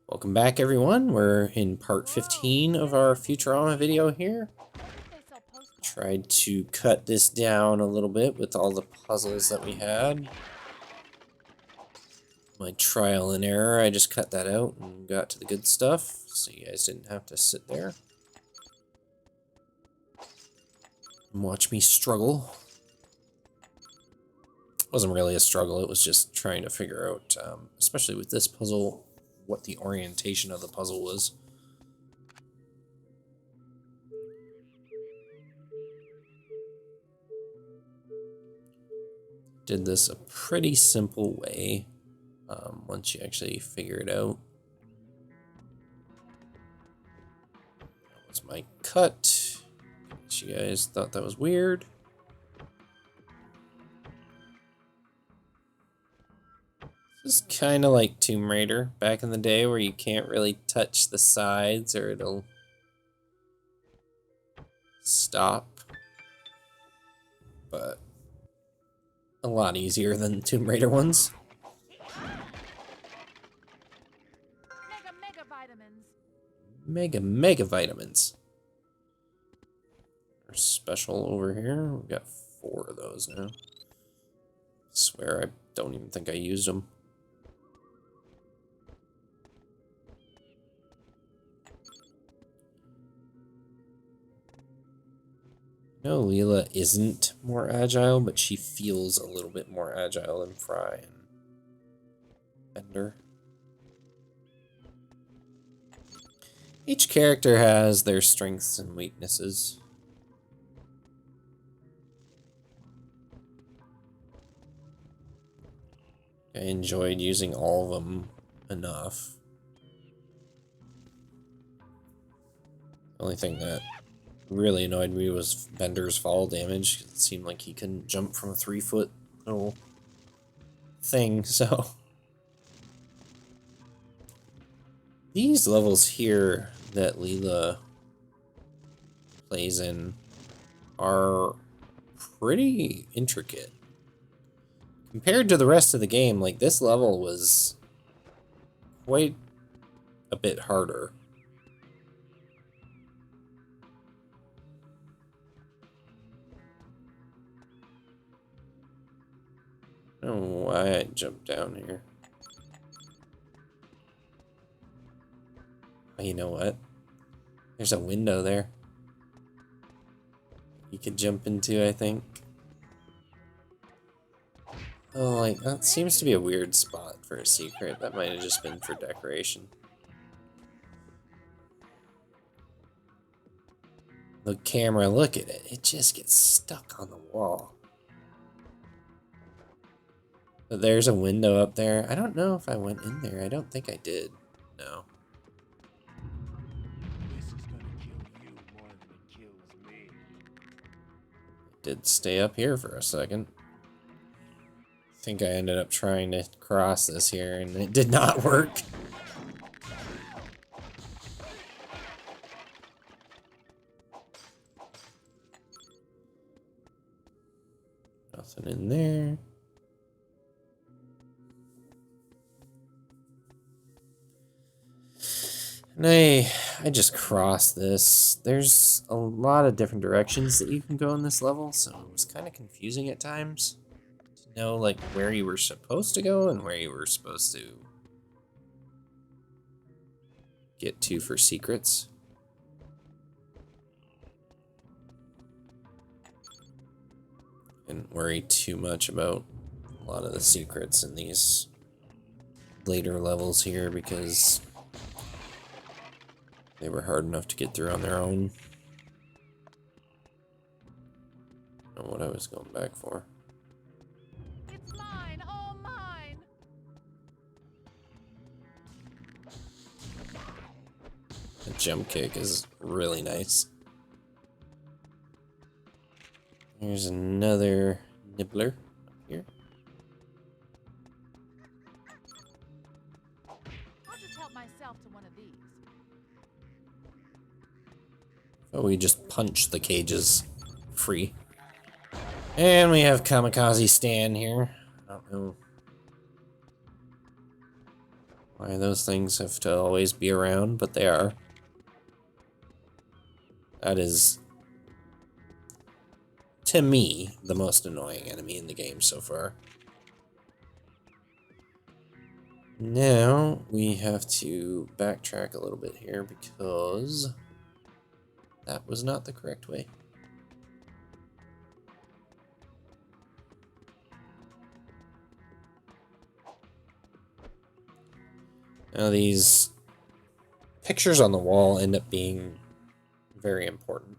Welcome back, everyone. We're in part 15 of our Futurama video here. Tried to cut this down a little bit with all the puzzles that we had. My trial and error, I just cut that out and got to the good stuff, so you guys didn't have to sit there and watch me struggle. It wasn't really a struggle, it was just trying to figure out, especially with this puzzle, what the orientation of the puzzle was. Did this a pretty simple way once you actually figure it out. That was my cut. You guys thought that was weird. This is kind of like Tomb Raider back in the day where you can't really touch the sides or it'll stop. But a lot easier than Tomb Raider ones. Mega vitamins. They're special over here. We've got 4 of those now. Swear I don't even think I used them. No, Leela isn't more agile, but she feels a little bit more agile than Fry and Bender. Each character has their strengths and weaknesses. I enjoyed using all of them enough. The only thing that really annoyed me was Bender's fall damage. It seemed like he couldn't jump from a 3-foot little thing, so. These levels here that Leela plays in are pretty intricate. Compared to the rest of the game, like, this level was quite a bit harder. I don't know why I jumped down here. Oh, you know what? There's a window there you could jump into, I think. Oh, like, that seems to be a weird spot for a secret. That might have just been for decoration. The camera, look at it. It just gets stuck on the wall. But there's a window up there. I don't know if I went in there. I don't think I did. No. This is gonna kill you more than it kills me. Did stay up here for a second. I think I ended up trying to cross this here and it did not work. Nothing in there. And I just crossed this. There's a lot of different directions that you can go in this level, so it was kind of confusing at times to know like where you were supposed to go and where you were supposed to get to for secrets. Didn't worry too much about a lot of the secrets in these later levels here because they were hard enough to get through on their own. I don't know what I was going back for. It's mine, all mine. The jump kick is really nice. Here's another nibbler up here. I'll just help myself to one of these. Oh, we just punch the cages free. And we have Kamikaze Stan here. I don't know why those things have to always be around, but they are. That is, to me, the most annoying enemy in the game so far. Now, we have to backtrack a little bit here because that was not the correct way. Now, these pictures on the wall end up being very important.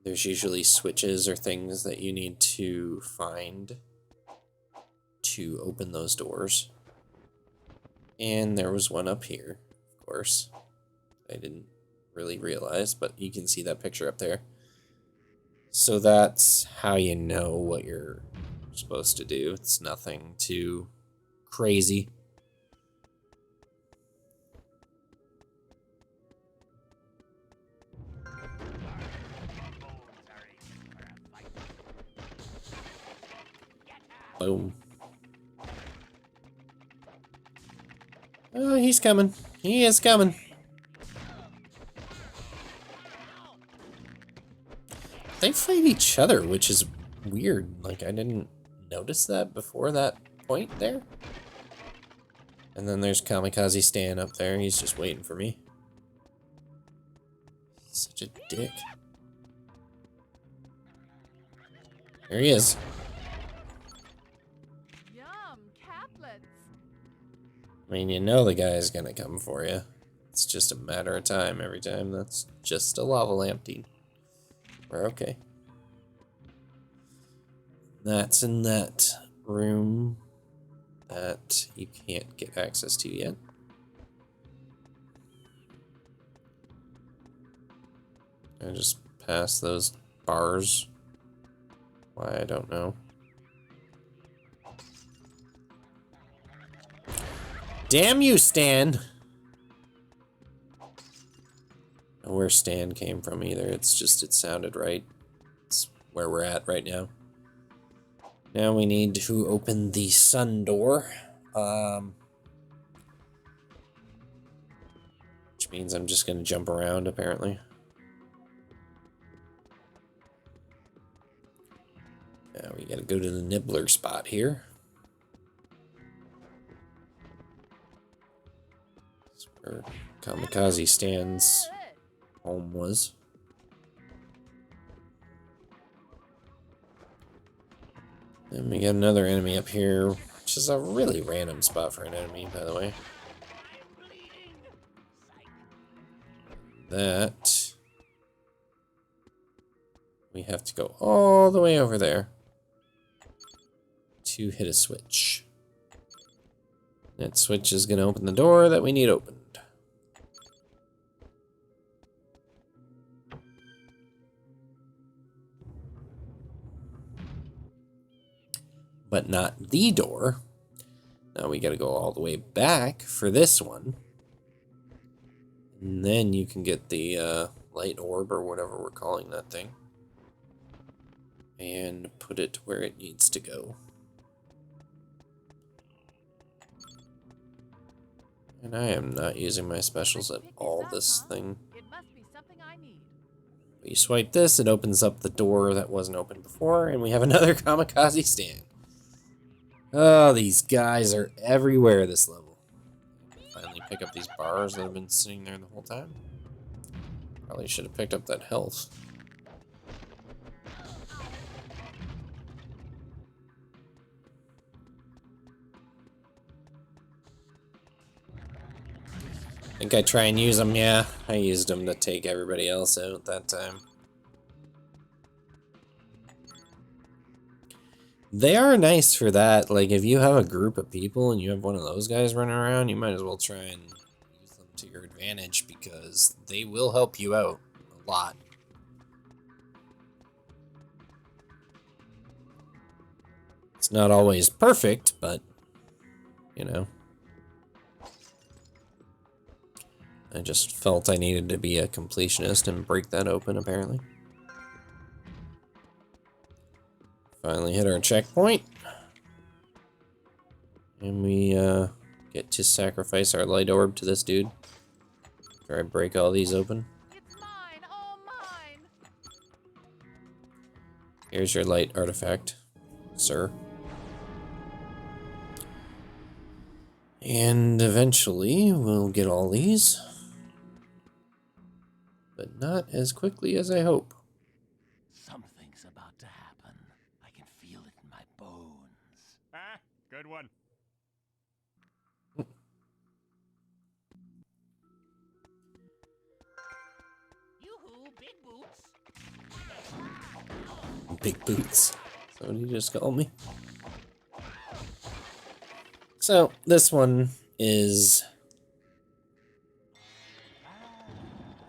There's usually switches or things that you need to find to open those doors. And there was one up here, of course. I didn't really realize, but you can see that picture up there. So that's how you know what you're supposed to do. It's nothing too crazy. Boom. Oh, he's coming. He is coming. They fight each other, which is weird. Like, I didn't notice that before that point there. And then there's Kamikaze Stan up there. He's just waiting for me. He's such a dick. There he is. Yum, caplets. I mean, you know the guy's gonna come for you. It's just a matter of time every time. That's just a lava lamp, dude. We're okay. That's in that room that you can't get access to yet. I just passed those bars. Why, I don't know. Damn you, Stan! I don't know where Stan came from either. It's just, it sounded right. It's where we're at right now. Now we need to open the sun door. Which means I'm just gonna jump around, apparently. Now we gotta go to the nibbler spot here. That's where Kamikaze Stan's home was. And we got another enemy up here, which is a really random spot for an enemy, by the way. That we have to go all the way over there to hit a switch. That switch is going to open the door that we need opened. But not the door. Now we got to go all the way back for this one. And then you can get the light orb or whatever we're calling that thing. And put it where it needs to go. And I am not using my specials at all this thing. It must be something I need. You swipe this, it opens up the door that wasn't open before, and we have another Kamikaze Stand. Oh, these guys are everywhere this level. Finally pick up these bars that have been sitting there the whole time. Probably should have picked up that health. Think I try and use them? Yeah, I used them to take everybody else out that time. They are nice for that. Like, if you have a group of people and you have one of those guys running around, you might as well try and use them to your advantage because they will help you out a lot. It's not always perfect, but, you know. I just felt I needed to be a completionist and break that open, apparently. Finally hit our checkpoint. And we get to sacrifice our light orb to this dude. After I break all these open. It's mine, all mine. Here's your light artifact, sir. And eventually we'll get all these. But not as quickly as I hope. Something's about to happen. I can feel it in my bones. Ah, good one. Yoo-hoo, big boots. Big boots. That's what you just called me. So this one is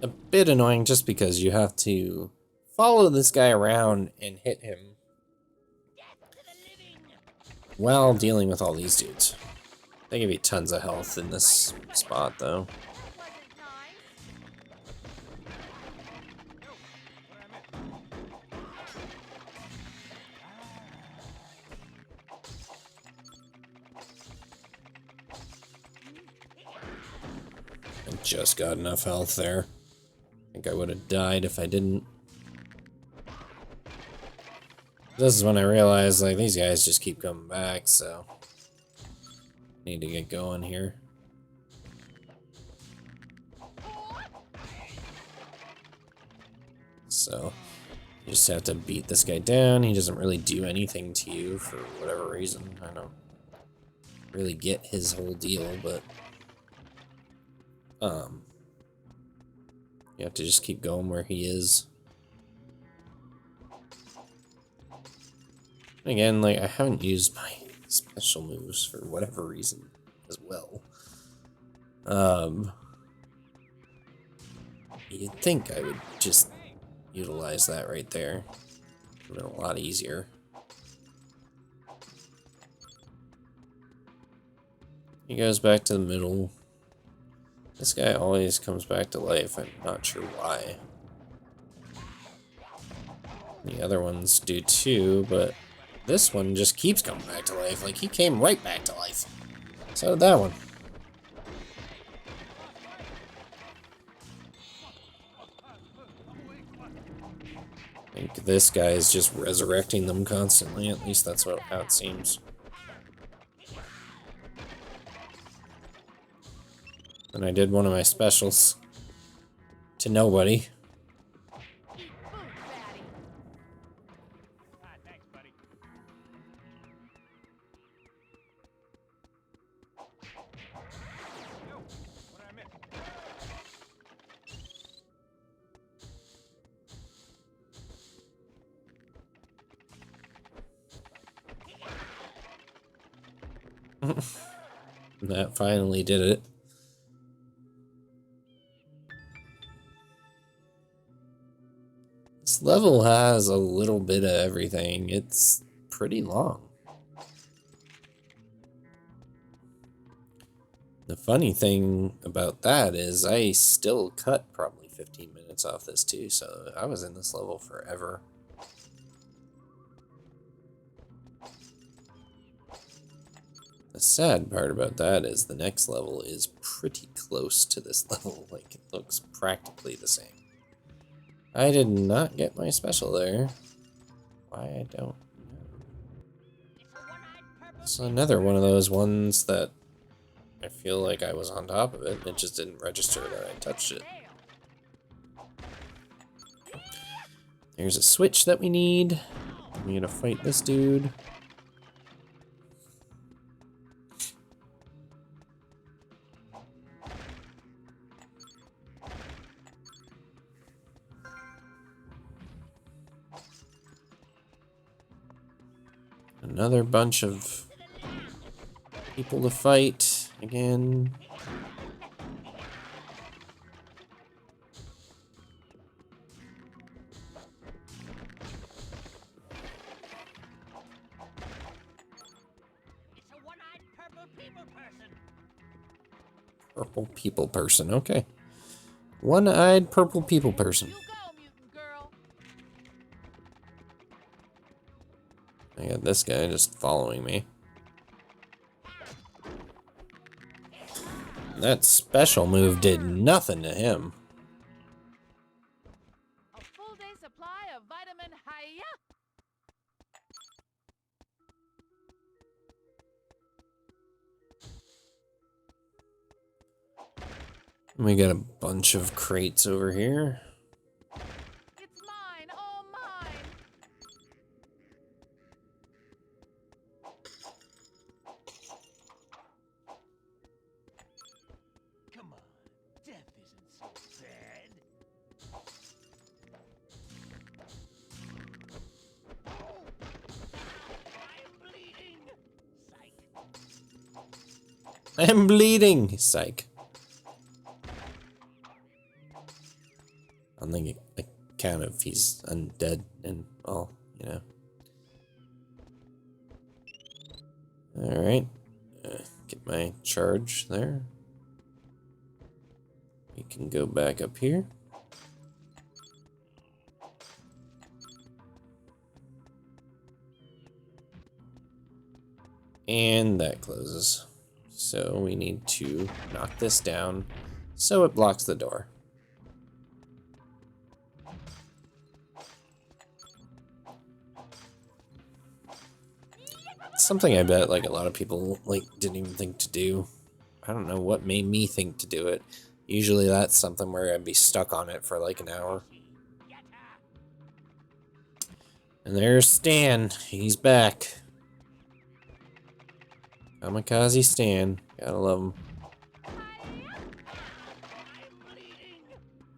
a bit annoying just because you have to follow this guy around and hit him while dealing with all these dudes. They give you tons of health in this spot though. Wasn't nice. I just got enough health there. I think I would have died if I didn't. This is when I realized, like, these guys just keep coming back, so need to get going here. So you just have to beat this guy down. He doesn't really do anything to you for whatever reason. I don't really get his whole deal, but you have to just keep going where he is. Again, like, I haven't used my special moves for whatever reason as well. You'd think I would just utilize that right there. It would have been a lot easier. He goes back to the middle. This guy always comes back to life. I'm not sure why. The other ones do too, but this one just keeps coming back to life. Like, he came right back to life. So did that one. I think this guy is just resurrecting them constantly. At least that's how it seems. And I did one of my specials to nobody. Eat food, fatty. Ah, thanks, buddy. Yo, what did I miss? That finally did it. This level has a little bit of everything. It's pretty long. The funny thing about that is I still cut probably 15 minutes off this too, so I was in this level forever. The sad part about that is the next level is pretty close to this level. Like, it looks practically the same. I did not get my special there. Why, I don't know. It's another one of those ones that I feel like I was on top of it. It just didn't register that I touched it. There's a switch that we need. I'm gonna fight this dude. Another bunch of people to fight again. It's a one-eyed purple people person. Purple people person, okay. One-eyed purple people person. You go, mutant girl. I got this guy just following me. That special move did nothing to him. A full day supply of vitamin Hiya. We got a bunch of crates over here. It's mine, all mine. Come on, death isn't so bad. I'm bleeding. Psych. I'm bleeding! Psych. I don't think it count if he's undead and all, you know. Alright. Get my charge there. We can go back up here. And that closes. So we need to knock this down so it blocks the door. Something I bet like a lot of people like didn't even think to do. I don't know what made me think to do it. Usually that's something where I'd be stuck on it for like an hour. And there's Stan. He's back. Kamikaze Stan. Gotta love him.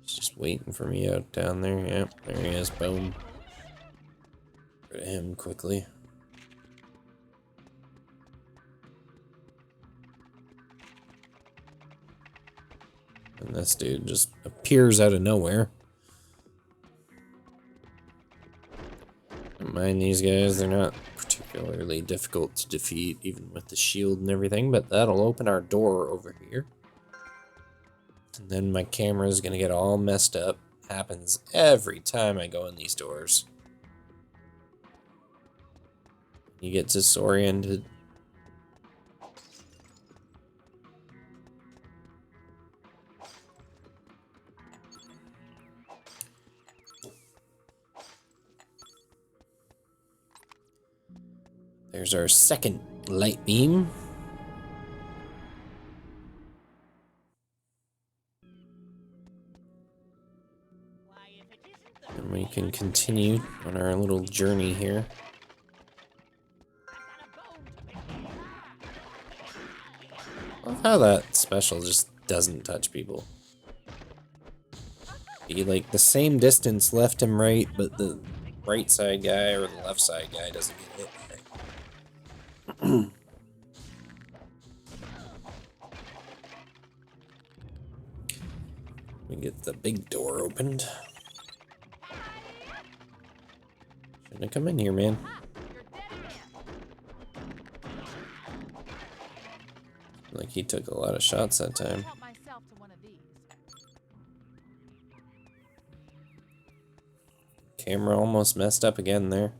He's just waiting for me out down there. Yep, there he is. Boom. Get rid of him quickly. And this dude just appears out of nowhere. Don't mind these guys, they're not particularly difficult to defeat, even with the shield and everything, but that'll open our door over here. And then my camera is gonna get all messed up. Happens every time I go in these doors. You get disoriented. There's our second light beam. And we can continue on our little journey here. I love how that special just doesn't touch people. Be like the same distance left and right, but the right side guy or the left side guy doesn't get hit. We get the big door opened. Shouldn't have come in here, man. You're dead again. Like he took a lot of shots that time. Help myself to one of these. Camera almost messed up again there.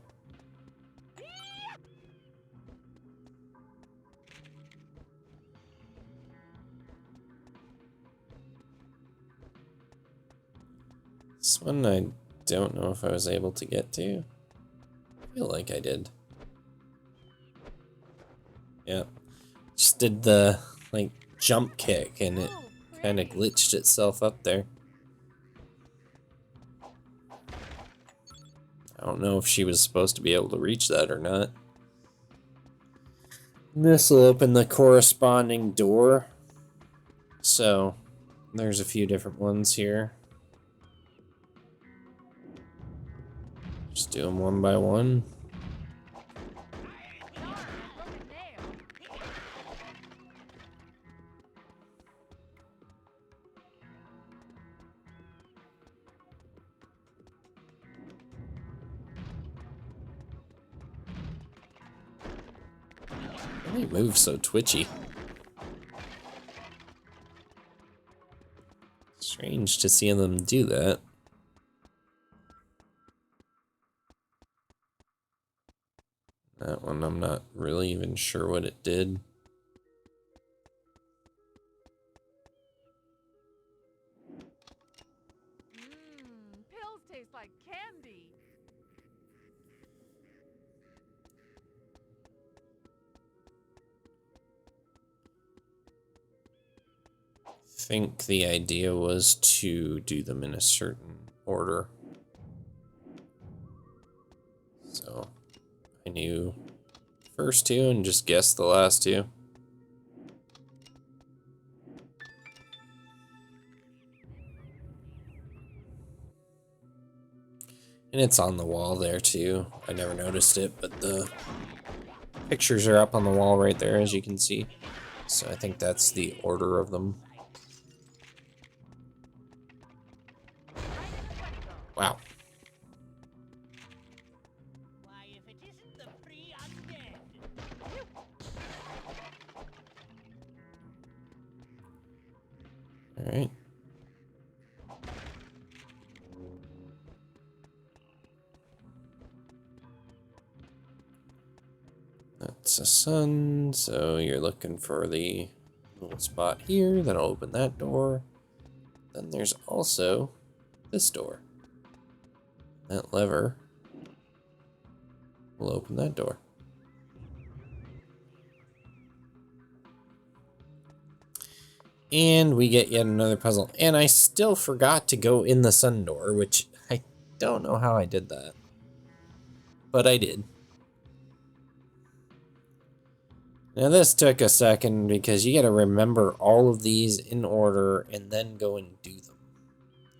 This one I don't know if I was able to get to. I feel like I did. Yeah. Just did the like jump kick and it kind of glitched itself up there. I don't know if she was supposed to be able to reach that or not. This will open the corresponding door. So there's a few different ones here. Just do them one by one. They move so twitchy. Strange to see them do that. That one I'm not really even sure what it did. tastes like candy. I think the idea was to do them in a certain order. So I knew the first two and just guessed the last two. And it's on the wall there too. I never noticed it, but the pictures are up on the wall right there, as you can see. So I think that's the order of them. Wow. Why, if it isn't the free undead. All right. That's a sun, so you're looking for the little spot here that'll open that door. Then there's also this door. That lever will open that door. And we get yet another puzzle. And I still forgot to go in the sun door, which I don't know how I did that. But I did. Now this took a second because you gotta remember all of these in order and then go and do them.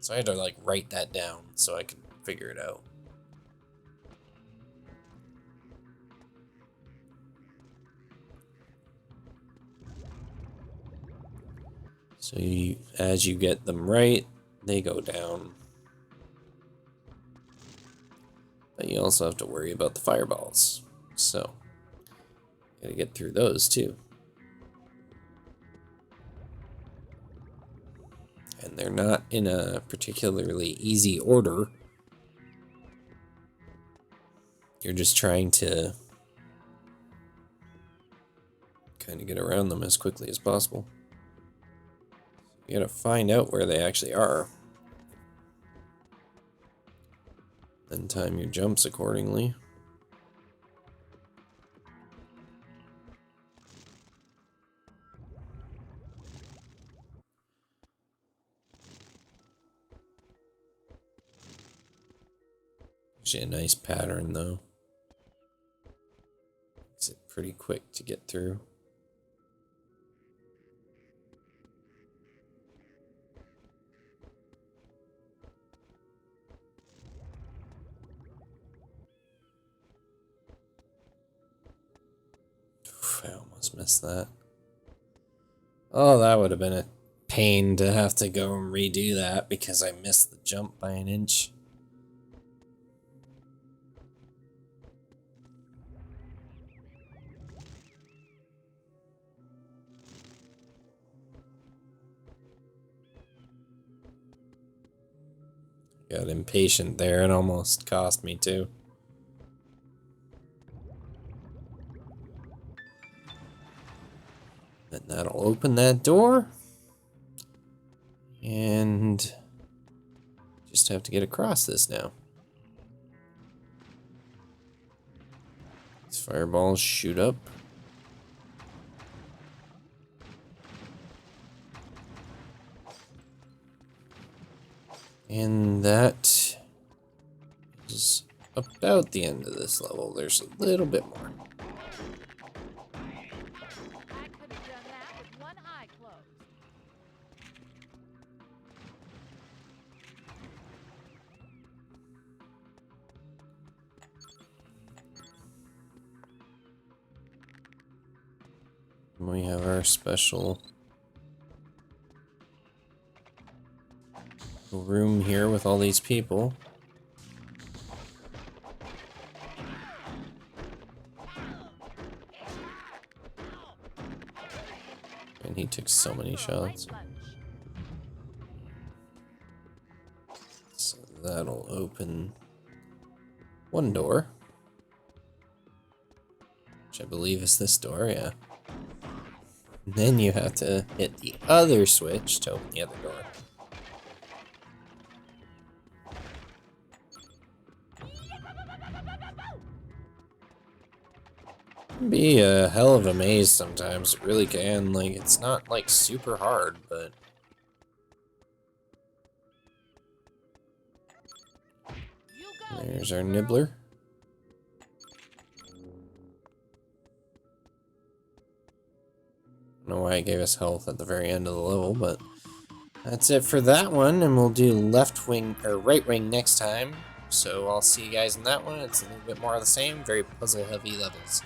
So I had to like write that down so I could figure it out. So as you get them right, they go down. But you also have to worry about the fireballs. So gotta get through those too. And they're not in a particularly easy order. You're just trying to kind of get around them as quickly as possible. You gotta find out where they actually are. Then time your jumps accordingly. Actually a nice pattern though. Makes it pretty quick to get through. Oof, I almost missed that. Oh, that would have been a pain to have to go and redo that because I missed the jump by an inch. Got impatient there, it almost cost me too. Then that'll open that door. And just have to get across this now. These fireballs shoot up. And that is about the end of this level. There's a little bit more. I could have done that with one eye closed. We have our special room here with all these people. And he took so many shots. So that'll open one door, which I believe is this door, yeah. And then you have to hit the other switch to open the other door. Be a hell of a maze sometimes. It really can. Like, it's not like super hard, but You go. there's our nibbler. I don't know why it gave us health at the very end of the level, but that's it for that one, and we'll do left wing or right wing next time. So I'll see you guys in that one. It's a little bit more of the same, very puzzle heavy levels.